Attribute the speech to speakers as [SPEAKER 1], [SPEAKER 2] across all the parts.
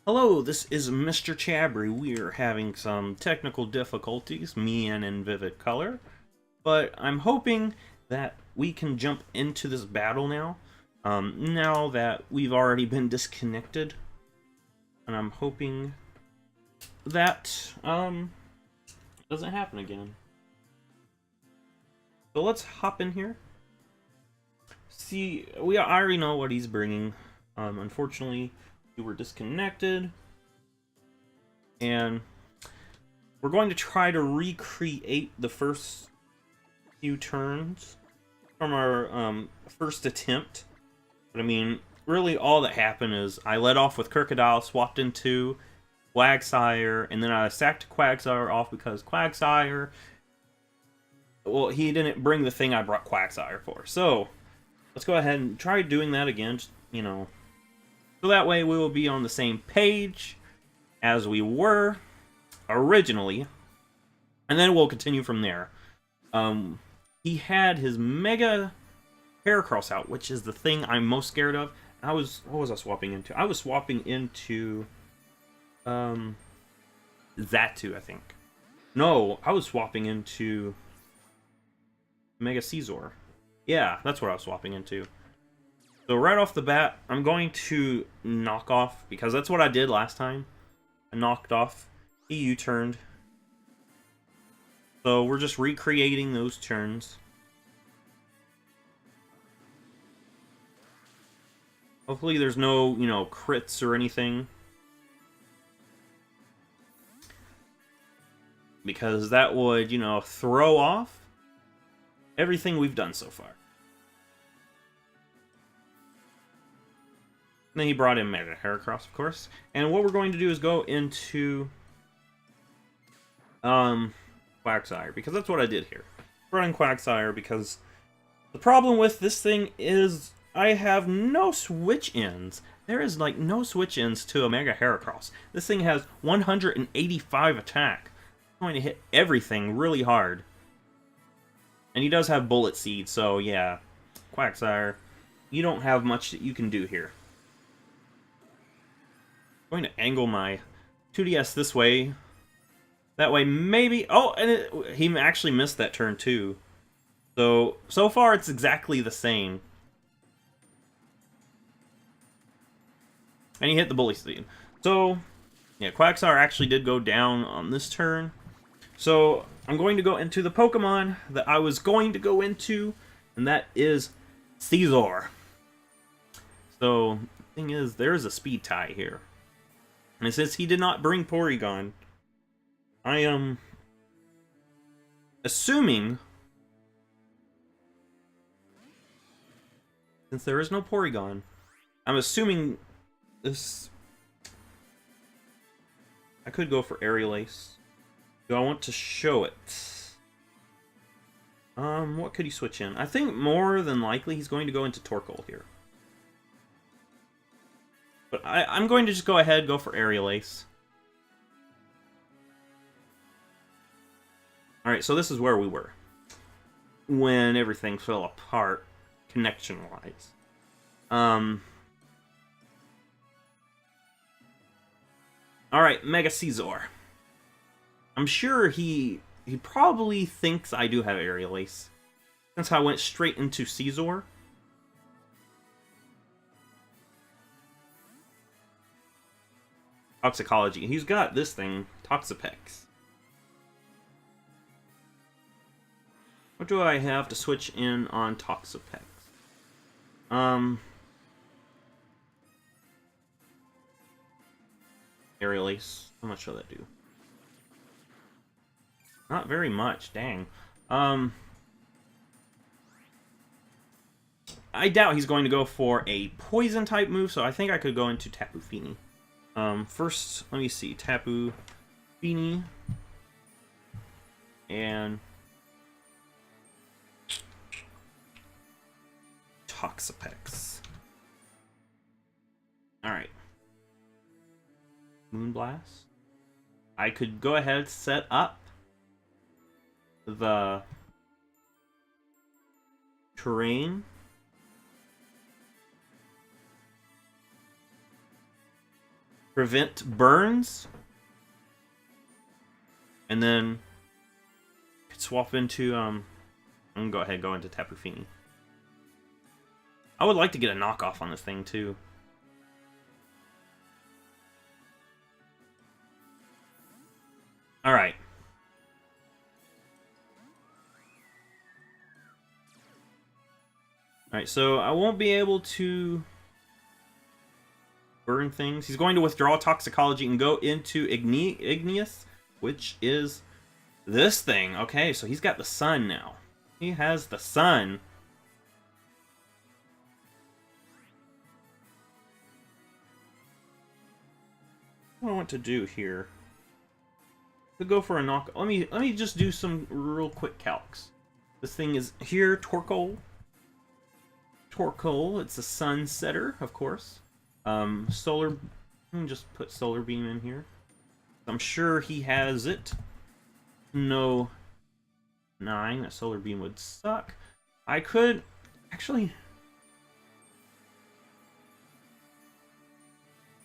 [SPEAKER 1] Hello, this is Mr. Chabry. We are having some technical difficulties, me and in Vivid Color, but I'm hoping that we can jump into this battle now, now that we've already been disconnected, and I'm hoping that, doesn't happen again. So let's hop in here. See, I already know what he's bringing. Unfortunately, we were disconnected, and we're going to try to recreate the first few turns from our first attempt. But I mean, really all that happened is I led off with Crocodile, swapped into Quagsire, and then I sacked Quagsire off because Quagsire, well, he didn't bring the thing I brought Quagsire for. So let's go ahead and try doing that again, just, so that way we will be on the same page as we were originally, and then we'll continue from there. He had his Mega Heracross out, which is the thing I'm most scared of. What was I swapping into? I was swapping into Zatu, I think. No, I was swapping into Mega Caesar. Yeah, that's what I was swapping into. So right off the bat, I'm going to knock off, because that's what I did last time. I knocked off. He U-turned. So we're just recreating those turns. Hopefully there's no, crits or anything. Because that would, throw off everything we've done so far. And then he brought in Mega Heracross, of course. And what we're going to do is go into Quagsire, because that's what I did here. Brought in Quagsire because the problem with this thing is I have no switch-ins. There is, like, no switch-ins to a Mega Heracross. This thing has 185 attack. It's going to hit everything really hard. And he does have Bullet Seed, so yeah. Quagsire, you don't have much that you can do here. I'm going to angle my 2DS this way. That way, maybe... Oh, and he actually missed that turn, too. So far, it's exactly the same. And he hit the Bully Seed. So, yeah, Quagsire actually did go down on this turn. So, I'm going to go into the Pokemon that I was going to go into, and that is Caesar. So, the thing is, there is a speed tie here. And it says he did not bring Porygon. I am assuming, since there is no Porygon, I'm assuming this... I could go for Aerial Ace. Do I want to show it? What could he switch in? I think more than likely he's going to go into Torkoal here. But I'm going to just go ahead, go for Aerial Ace. Alright, so this is where we were when everything fell apart, connection-wise. Alright, Mega Caesar. I'm sure he probably thinks I do have Aerial Ace, since I went straight into Caesar. Toxicology. He's got this thing, Toxapex. What do I have to switch in on Toxapex? Aerial Ace. How much will that do? Not very much, dang. I doubt he's going to go for a poison type move, so I think I could go into Tapu Fini. First, let me see. Tapu Fini. And Toxapex. Alright. Moonblast. I could go ahead, set up the terrain. prevent burns. And then swap into I'm gonna go ahead and go into Tapu Fini. I would like to get a knockoff on this thing too. Alright. Alright, so I won't be able to burn things. He's going to withdraw Toxicology and go into Igneous, which is this thing. Okay, so he's got the sun now. He has the sun. What do I want to do here? To go for a knock. Let me just do some real quick calcs. This thing is here, Torkoal. Torkoal, it's a sun setter, of course. Solar. Let me just put Solar Beam in here. I'm sure he has it. No 9. That Solar Beam would suck. I could actually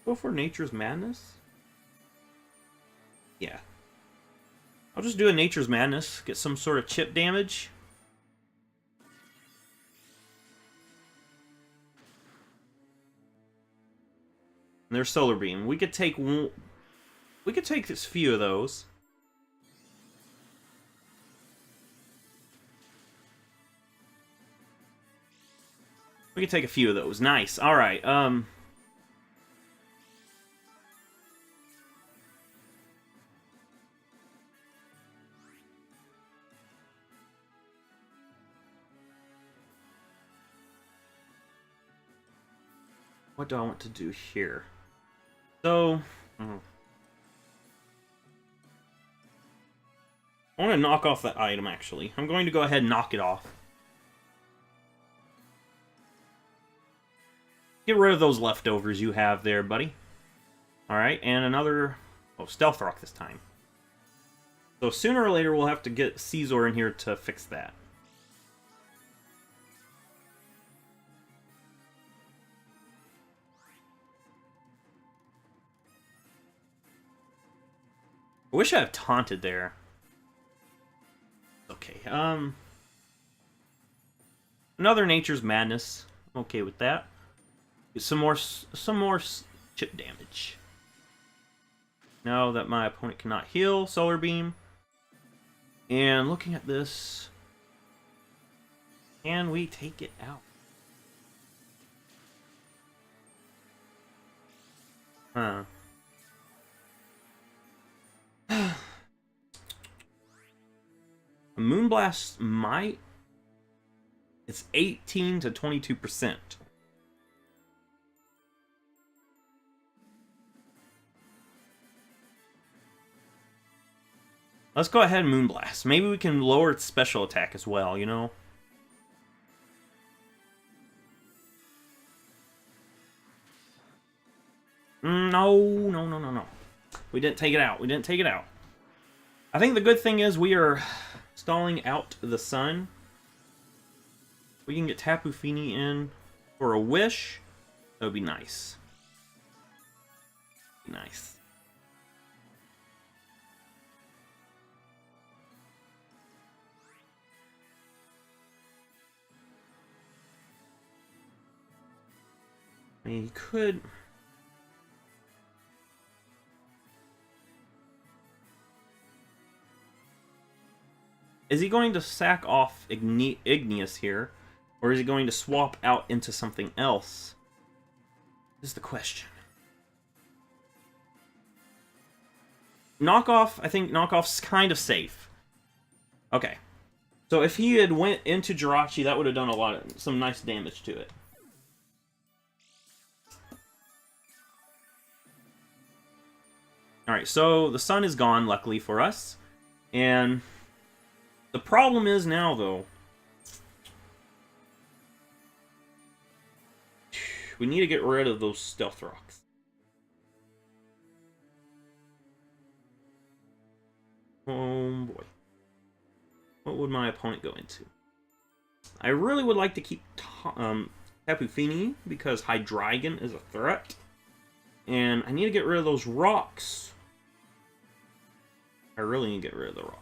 [SPEAKER 1] go for Nature's Madness. Yeah. I'll just do a Nature's Madness. Get some sort of chip damage. And there's Solar Beam. We could take this few of those. We could take a few of those. Nice. All right. What do I want to do here? So, I want to knock off that item, actually. I'm going to go ahead and knock it off. Get rid of those leftovers you have there, buddy. Alright, and another... Oh, Stealth Rock this time. So sooner or later, we'll have to get Caesar in here to fix that. I wish I had taunted there. Okay, another Nature's Madness. I'm okay with that. Get some more chip damage. Now that my opponent cannot heal, Solar Beam. And looking at this, can we take it out? Huh. A Moonblast might. It's 18 to 22%. Let's go ahead and Moonblast. Maybe we can lower its special attack as well, you know? No. We didn't take it out. We didn't take it out. I think the good thing is we are stalling out the sun. We can get Tapu Fini in for a wish. That would be nice. Nice. I mean, he could... Is he going to sack off Igneous here? Or is he going to swap out into something else? This is the question. Knockoff, I think knockoff's kind of safe. Okay. So if he had went into Jirachi, that would have done some nice damage to it. Alright, so the sun is gone, luckily for us. And the problem is now, though, we need to get rid of those Stealth Rocks. Oh boy. What would my opponent go into? I really would like to keep Tapu Fini because Hydreigon is a threat. And I need to get rid of those rocks. I really need to get rid of the rocks.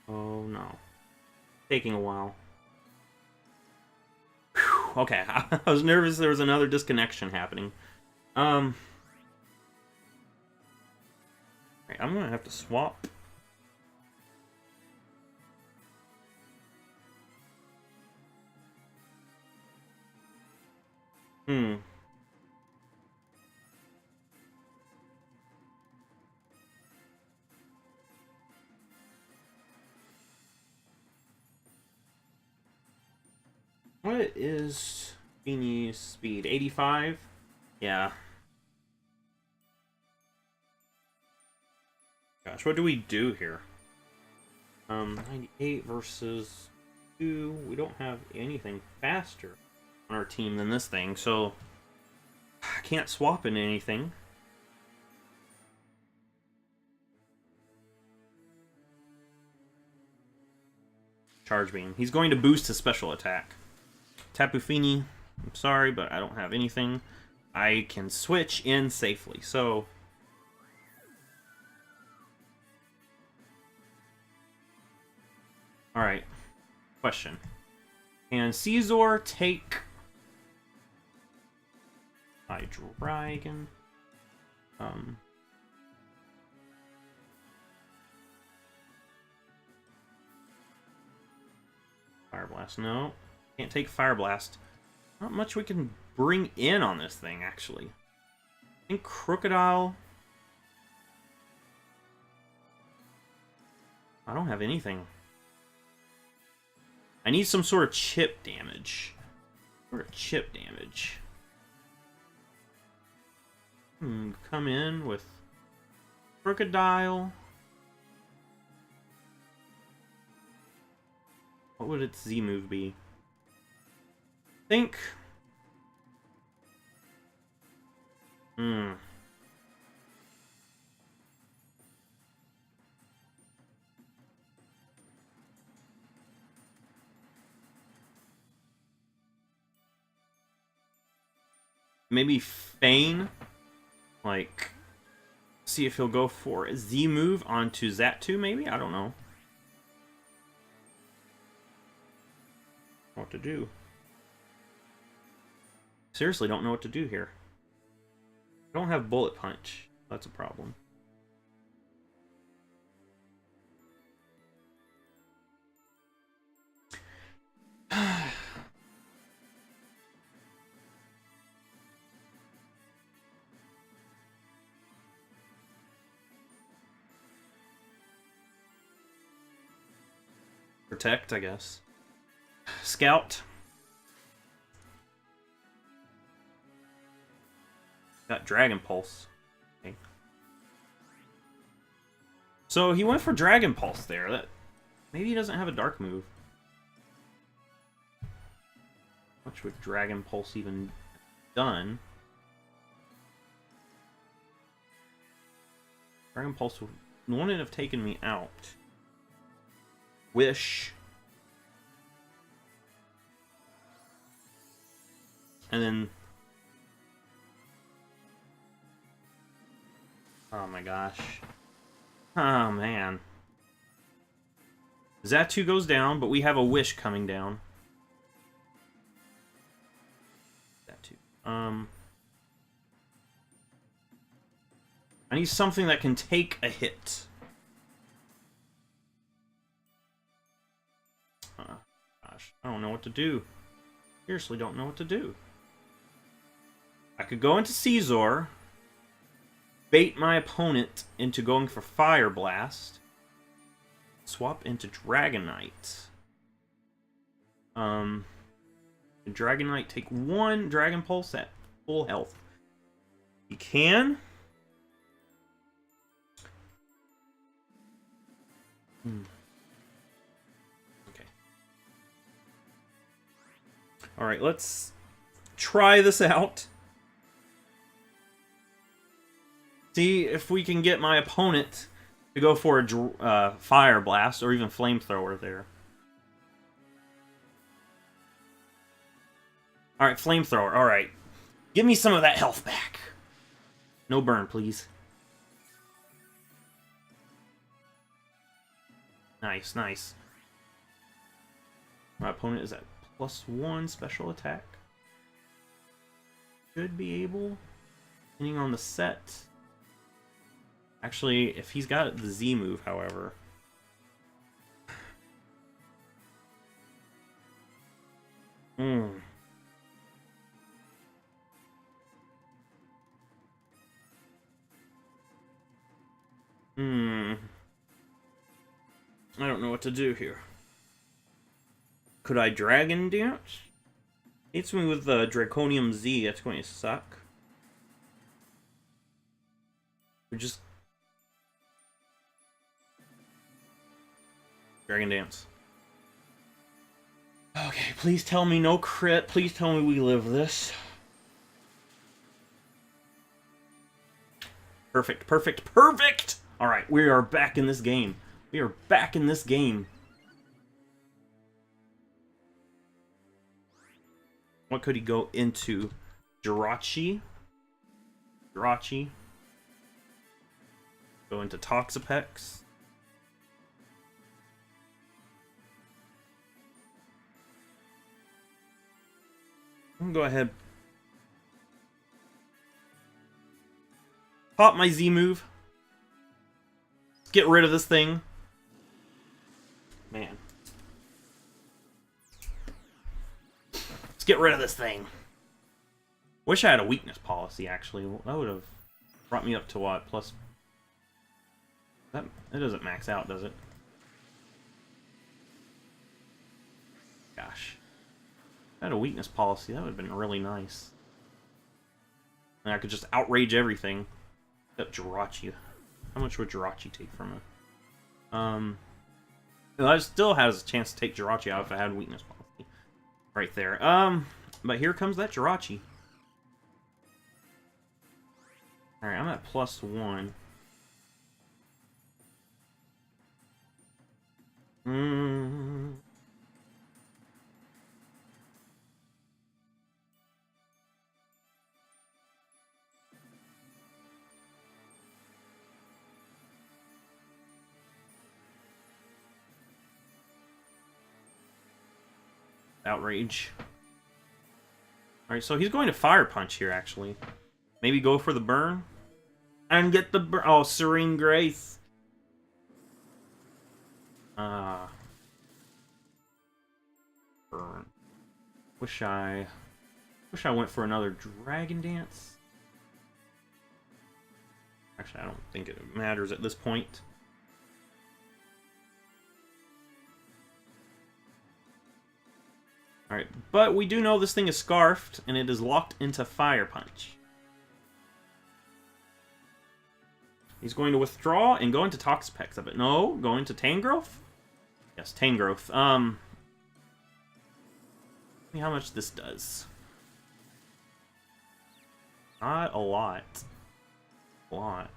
[SPEAKER 1] Oh no. Taking a while. Whew, okay, I was nervous there was another disconnection happening. Right, I'm gonna have to swap. What is Beanie's speed? 85? Yeah. Gosh, what do we do here? 98 versus 2. We don't have anything faster on our team than this thing, so I can't swap into anything. Charge Beam. He's going to boost his special attack. Tapu Fini, I'm sorry, but I don't have anything. I can switch in safely, so... Alright. Question. Can Caesar take... my dragon? Fire Blast, no. Can't take Fire Blast. Not much we can bring in on this thing, actually. I think Crocodile... I don't have anything. I need some sort of chip damage. Or chip damage. Come in with Crocodile. What would its Z move be? I think... Maybe feign, like, see if he'll go for a Z move onto Zatu, maybe? I don't know. What to do. Seriously, don't know what to do here. I don't have Bullet Punch. That's a problem. Protect, I guess. Scout. Got Dragon Pulse. Okay. So he went for Dragon Pulse there. That maybe he doesn't have a dark move. Much would Dragon Pulse even done? Dragon Pulse wouldn't have taken me out. Wish. And then... Oh my gosh. Oh man. Zatu goes down, but we have a Wish coming down. Zatu. I need something that can take a hit. Gosh, I don't know what to do. Seriously, don't know what to do. I could go into Caesar, bait my opponent into going for Fire Blast, swap into Dragonite. Dragonite take 1 Dragon Pulse at full health. You can. Okay. Alright, let's try this out. See if we can get my opponent to go for a Fire Blast or even Flamethrower there. Alright, Flamethrower. Alright. Give me some of that health back. No burn, please. Nice, nice. My opponent is at +1 special attack. Should be able, depending on the set. Actually, if he's got the Z move, however. I don't know what to do here. Could I Dragon Dance? Hits me with the Draconium Z, that's going to suck. We just... Dragon Dance. Okay, please tell me no crit. Please tell me we live this. Perfect, perfect, perfect! Alright, we are back in this game. We are back in this game. What could he go into? Jirachi. Jirachi. Go into Toxapex. I'm gonna go ahead. Pop my Z move. Let's get rid of this thing. Man. Let's get rid of this thing. Wish I had a weakness policy, actually. That would have brought me up to what? Plus... That, it doesn't max out, does it? Gosh. If I had a weakness policy, that would have been really nice. And I could just outrage everything. Except Jirachi. How much would Jirachi take from it? I still has a chance to take Jirachi out if I had weakness policy. Right there. But here comes that Jirachi. Alright, I'm at +1. Outrage. Alright, so he's going to Fire Punch here, actually. Maybe go for the burn? And get the burn. Oh, Serene Grace. Burn. Wish I went for another Dragon Dance. Actually, I don't think it matters at this point. Alright, but we do know this thing is scarfed, and it is locked into Fire Punch. He's going to withdraw and go into Toxapex of it. No, go into Tangrowth? Yes, Tangrowth. Let me how much this does. Not a lot. A lot.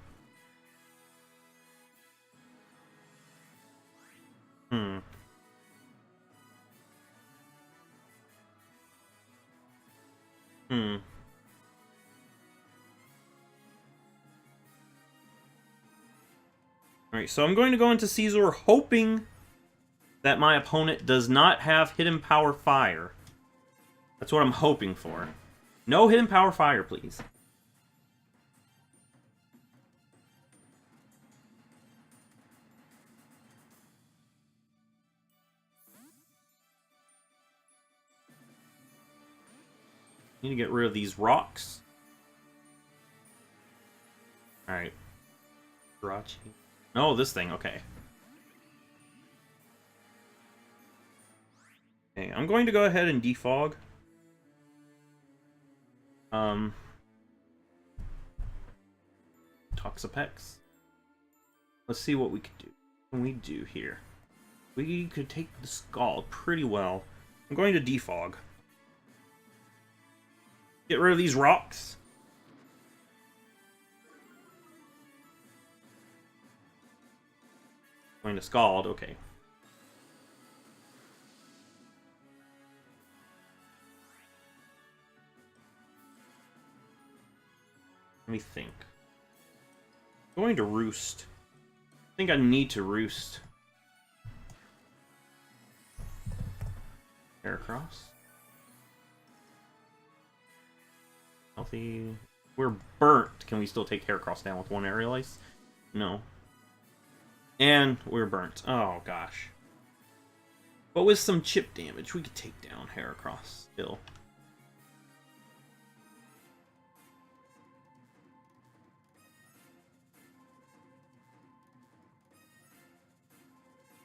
[SPEAKER 1] Alright, so I'm going to go into Caesar hoping that my opponent does not have Hidden Power Fire. That's what I'm hoping for. No Hidden Power Fire, please. Need to get rid of these rocks. Alright. Jirachi. No, this thing, okay. Okay, I'm going to go ahead and defog. Toxapex. Let's see what we could do. What can we do here? We could take the Scald pretty well. I'm going to defog. Get rid of these rocks. Going to Scald, okay. Let me think. Going to Roost. I think I need to Roost. Heracross. Healthy. We're burnt. Can we still take Heracross down with one Aerial Ace? No. And we're burnt. Oh, gosh. But with some chip damage, we could take down Heracross still.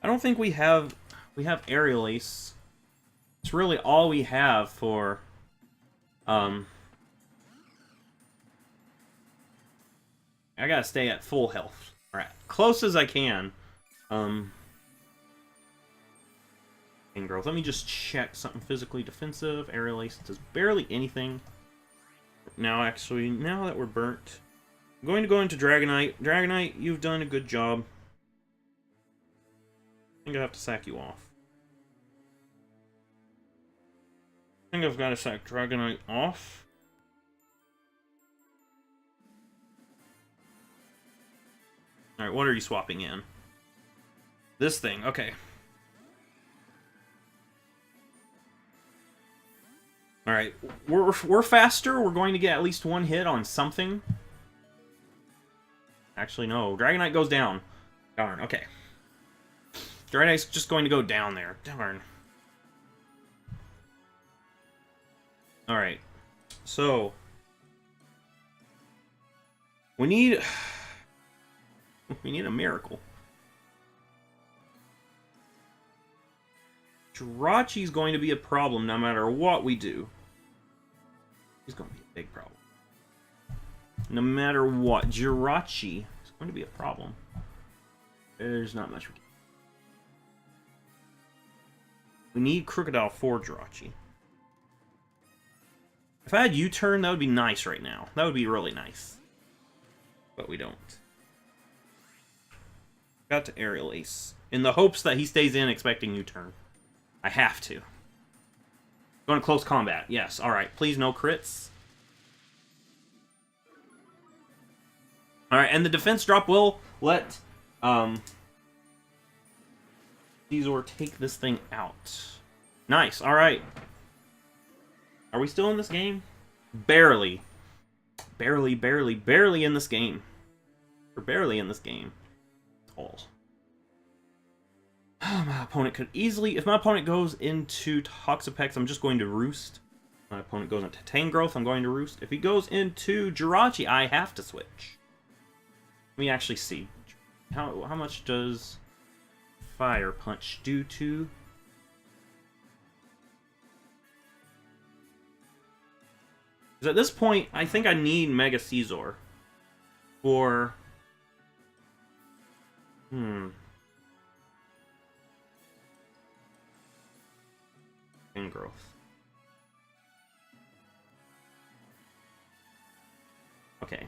[SPEAKER 1] I don't think we have Aerial Ace. It's really all we have for I gotta stay at full health. Alright. Close as I can. Growth. Let me just check something physically defensive. Aerial Ace does barely anything. Now actually, now that we're burnt, I'm going to go into Dragonite. Dragonite, you've done a good job. I think I have to sack you off. I think I've got to sack Dragonite off. Alright, what are you swapping in? This thing, okay. Alright, we're faster. We're going to get at least one hit on something. Actually, no. Dragonite goes down. Darn, okay. Dragonite's just going to go down there. Darn. Alright. So. We need a miracle. Jirachi's going to be a problem no matter what we do. He's going to be a big problem. No matter what, Jirachi is going to be a problem. There's not much we can do. We need Crocodile for Jirachi. If I had U-turn, that would be nice right now. That would be really nice. But we don't. Got to Aerial Ace. In the hopes that he stays in expecting U-turn. I have to. Going to close combat. Yes. Alright. Please no crits. Alright. And the defense drop will let Caesar take this thing out. Nice. Alright. Are we still in this game? Barely. Barely in this game. We're barely in this game. All. My opponent could easily... If my opponent goes into Toxapex, I'm just going to Roost. If my opponent goes into Tangrowth, I'm going to Roost. If he goes into Jirachi, I have to switch. Let me actually see. How much does Fire Punch do to... Because at this point, I think I need Mega Caesar for... Growth. Okay.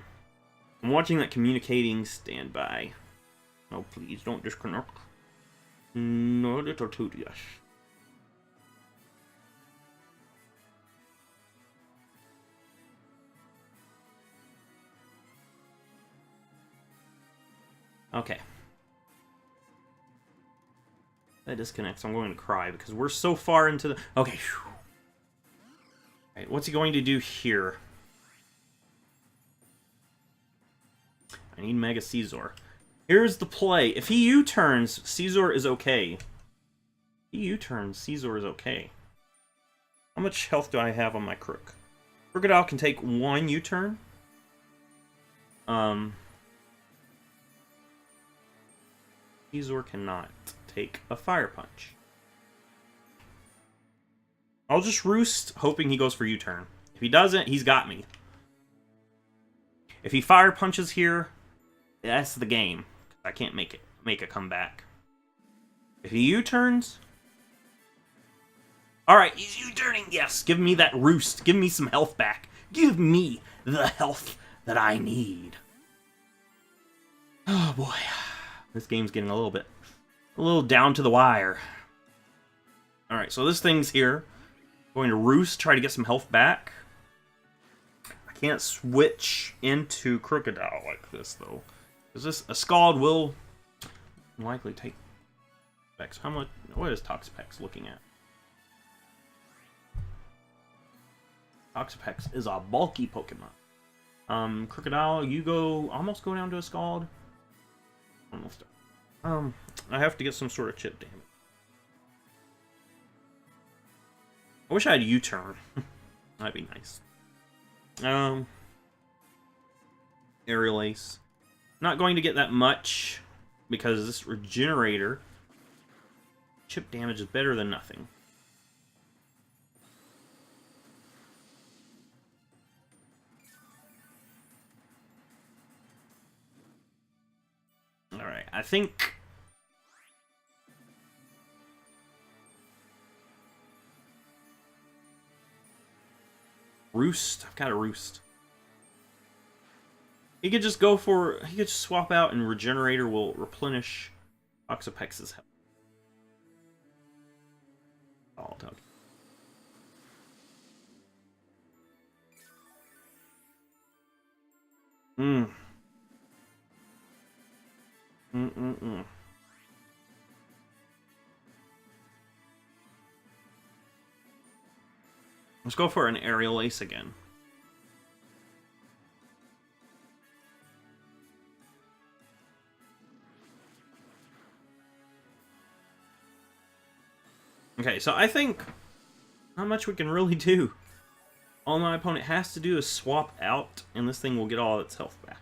[SPEAKER 1] I'm watching that communicating standby. No, please don't disconnect. No, little tedious. Okay. That disconnects. I'm going to cry because we're so far into the... Okay. Alright, what's he going to do here? I need Mega Caesar. Here's the play. If he U-turns, Caesar is okay. If he U-turns, Caesar is okay. How much health do I have on my Crook? Crocodile can take one U-turn. Caesar cannot take a Fire Punch. I'll just Roost, hoping he goes for U-turn. If he doesn't, he's got me. If he Fire Punches here, that's the game. I can't make a comeback. If he U-turns... Alright, he's U-turning! Yes, give me that Roost. Give me some health back. Give me the health that I need. Oh boy. This game's getting a little down to the wire. Alright, so this thing's here. Going to roost, try to get some health back. I can't switch into Crocodile like this, though. Because a Scald will likely take Toxapex. How much? What is Toxapex looking at? Toxapex is a bulky Pokemon. Crocodile, you almost go down to a Scald. Almost. I have to get some sort of chip damage. I wish I had U-turn. That'd be nice. Aerial Ace. Not going to get that much because this Regenerator chip damage is better than nothing. Alright, I think... Roost. I've got a Roost. He could just go for... He could just swap out and Regenerator will replenish Toxapex's health. Oh, okay. Let's go for an Aerial Ace again. Okay, so I think not much we can really do. All my opponent has to do is swap out, and this thing will get all its health back.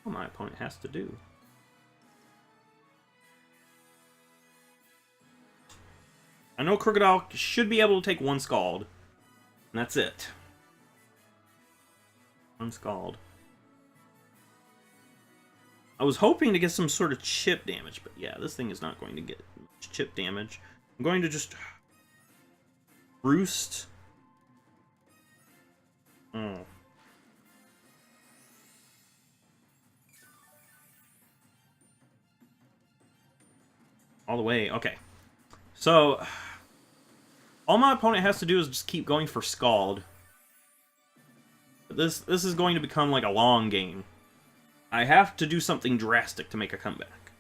[SPEAKER 1] All my opponent has to do. I know Crocodile should be able to take one Scald, and that's it. One Scald. I was hoping to get some sort of chip damage, but yeah, this thing is not going to get much chip damage. I'm going to just Roost. Oh. All the way. Okay. So, all my opponent has to do is just keep going for Scald. But this is going to become like a long game. I have to do something drastic to make a comeback.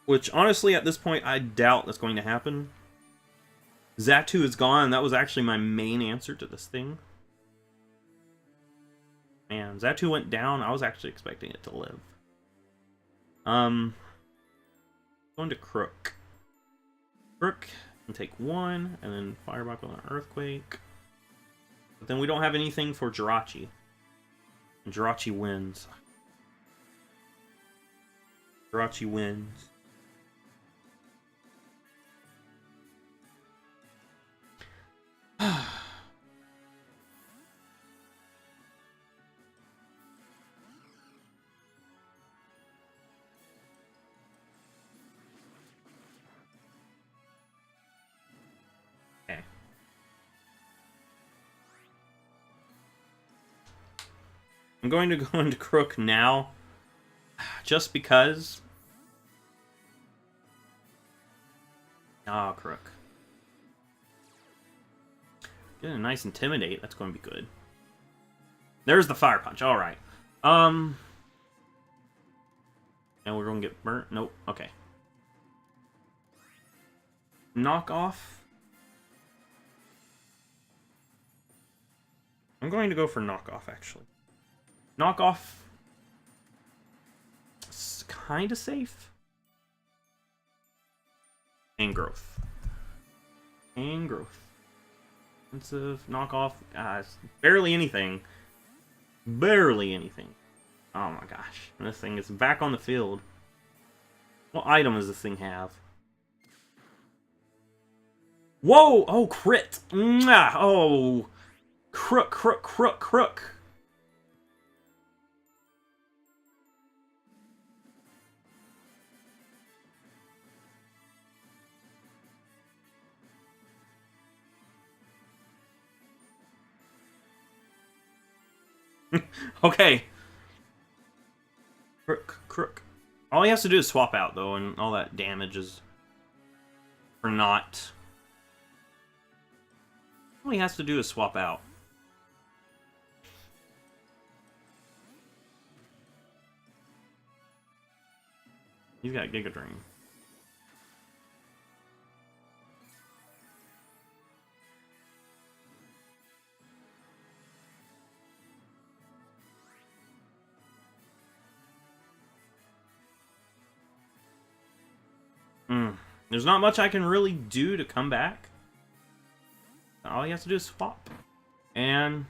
[SPEAKER 1] Which, honestly, at this point, I doubt that's going to happen. Xatu is gone. That was actually my main answer to this thing. Man, Xatu went down. I was actually expecting it to live. Going to Crook. Crook can take one, and then Fireball on an Earthquake. But then we don't have anything for Jirachi. And Jirachi wins. Jirachi wins. Okay. I'm going to go into Crook now, just because. Ah, Crook. Get a nice Intimidate. That's going to be good. There's the Fire Punch. All right. And we're going to get burnt. Nope. Okay. Knock off. I'm going to go for knockoff, actually. Knockoff. It's kind of safe. And growth. And growth. Offensive, knockoff. Barely anything. Barely anything. Oh my gosh. And this thing is back on the field. What item does this thing have? Whoa! Oh, crit! Mwah! Oh! Crook, crook, crook, crook. Okay. Crook. All he has to do is swap out, though, and all that damage is for naught. All he has to do is swap out. He's got Giga Drain. There's not much I can really do to come back. All he has to do is swap. And...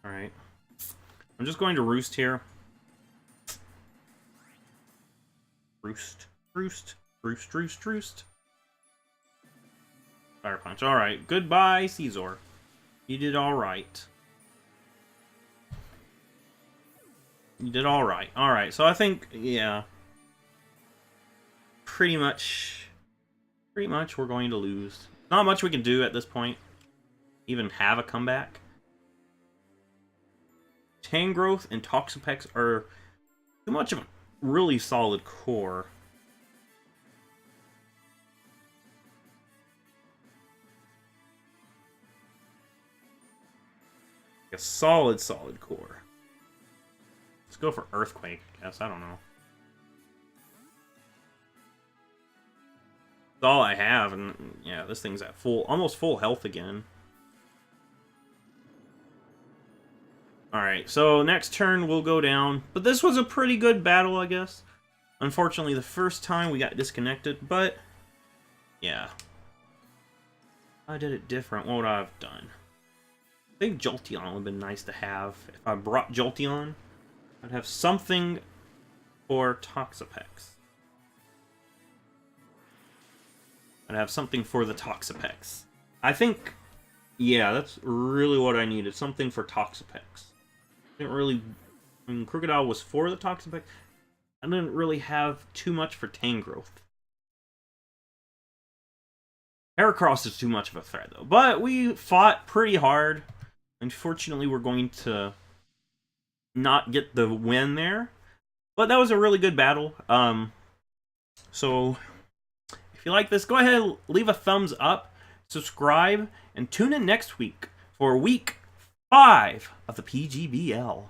[SPEAKER 1] Alright. I'm just going to roost here. Roost. Fire Punch. Alright. Goodbye, Caesar. You did alright. You did alright. Alright, so I think, yeah. Pretty much we're going to lose. Not much we can do at this point. Even have a comeback. Tangrowth and Toxapex are too much of a really solid core. A solid core. Let's go for Earthquake, I guess. I don't know. That's all I have, and yeah, this thing's at almost full health again. Alright, so next turn we'll go down. But this was a pretty good battle, I guess. Unfortunately, the first time we got disconnected, but yeah. I did it different. What would I have done? I think Jolteon would have been nice to have. If I brought Jolteon, I'd have something for Toxapex. I'd have something for the Toxapex. I think, yeah, that's really what I needed. Something for Toxapex. Didn't really... I mean, Crocodile was for the Toxapex. I didn't really have too much for Tangrowth. Heracross is too much of a threat, though. But we fought pretty hard. Unfortunately, we're going to not get the win there. But that was a really good battle. So, if you like this, go ahead and leave a thumbs up, subscribe, and tune in next week for week 5 of the PGBL.